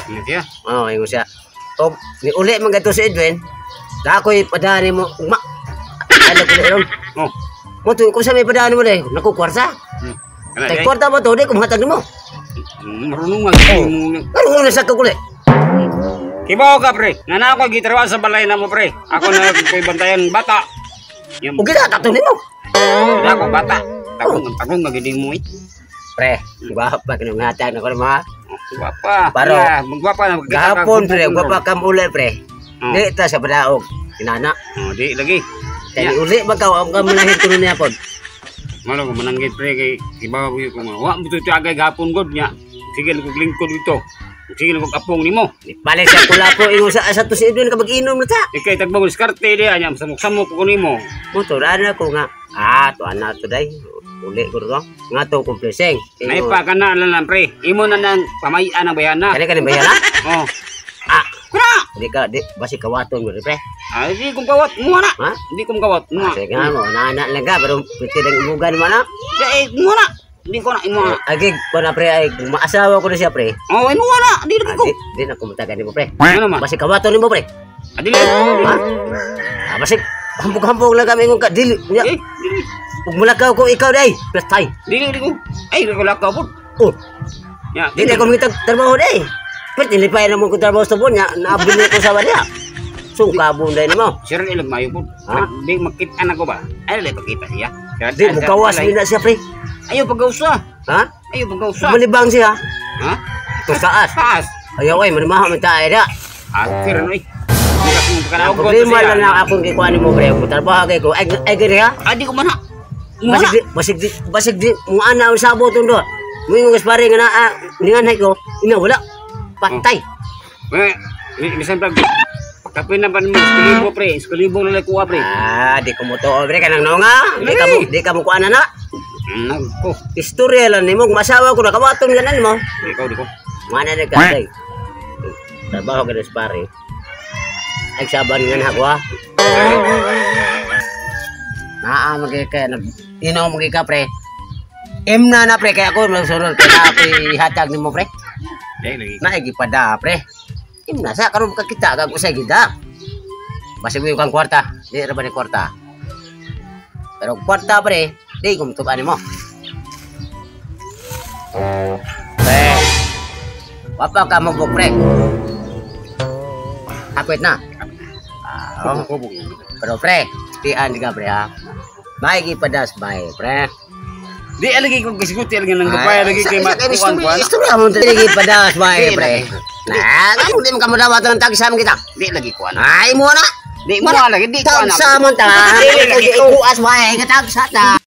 Iya. Oh, ingon siya. O ni uli man gadto si Edwin. Dakoy padani mo ugma. Ano ko ron? Oh. Mo to ko sa may padani mo dai. Naku kwarta. Tay kwarta mo to dai kung hatag nimo. Marunong mo. Ano na sa kuli? Kibaw ka pre. Nga ako gitrawa sa balay na mo pre. Ako na koy bantayan bata. O gila tato nimo. Ako bata. Tagong magiding mo eh. Pre, diba pa kinong hatag na ko mga Gwapa. Paro. Magwapa na. gahapon pre, gwapa kam uli pre. Di ta sa padaog. Kinana. Oh, di lagi. Kaya uli magaw ang kamulahin tulo niya pod. Malo ko mananggit pre kay kibaw ko ko. Wa mo to agay gahapon god nya. Sige ko lingkod dito. Sige ko kapong nimo. Balik sa pula po ingon sa to si Edwin ka mag-inom na ta. Ikay tagbang diskarte di anya samok-samok ko nimo. Motor ana ko nga. To ana to day. Uli ko ro nga to kompleseng. Nay pa kana lang pre. Imo na nang pamayan ang bayana. Kani bayana? Oh. Kuna. Di ka di basi kawaton mo pre. Di kong kawat mo na. Ha? Di kong kawat mo. Sige nga mo na lang ka pero piti dang imugan mo na. Mo na. Di ko na imo. Agi ko na pre ay maasawa ko na siya pre. Oh, imo na. Di lagi ko. Di na kumutagan nimo pre. Ano man? Basi kawaton nimo pre. Adili. Ha? Basi hambog-hambog lang kami ngung ka dili. Ug mulakaw ko ikaw day. Platay. Dili ko. Ay ko lakaw po. Oh. Ya, Di ko mitag trabaho day. Pero nilipay na mo ko trabaho sa bunya. Naabili ko sa wala. Sungka bunday nimo. Sir ilag mayo po. Ha? Di makita na ko ba? Ay lay pakita siya. Di mo kawas na siya pre. Ayo pagausa. Ha? Ayo pagausa. Malibang siya. Ha? To taas. Taas. Ayaw ay manimaha man tayo da. Akir no eh. Problema lang na akong gikuan mo pre. Kung trabaho kay ko ay gani ha. Adi ko man ha. Basig di mo ana ang sabot ndo. Mo yung gaspare nga na ningan ko. Ina wala. Patay. Bisan pag pagkapin na pa mo skulibo pre. Skulibo na kuha pre. Di ko mo to pre kanang nonga. Di ka mo kuan na. Nagko. Istorya lang nimo masawa ko na kawaton ganan mo. Di ko. Mana na ka day. Trabaho ka gaspare. Ay saban nga na ko ha. Naa magkaya ino mo ka pre. Imna na pre kaya ako magsunod kaya ako ihatag nimo pre. Lagi. Naigipada pre. Imna sa karon ka kita kag usay gida. Basi mo kang kwarta, di ra ba ni kwarta. Pero kwarta pre, di ko tuban mo. Pre. Wapa ka mo pre. Akwet na. Pero pre, tian ka pre ha. Baik ipadas baik pre. Di lagi ko gisiguti lagi nang gapay lagi kay matuan kuan. Istorya mo lagi padas baik pre. Nah, kamu di kamu dapat ng tagsam kita. Di lagi kuan. Ay mo na. Di mo lagi di kuan. Tagsam ta. Di kuas baik tagsa ta.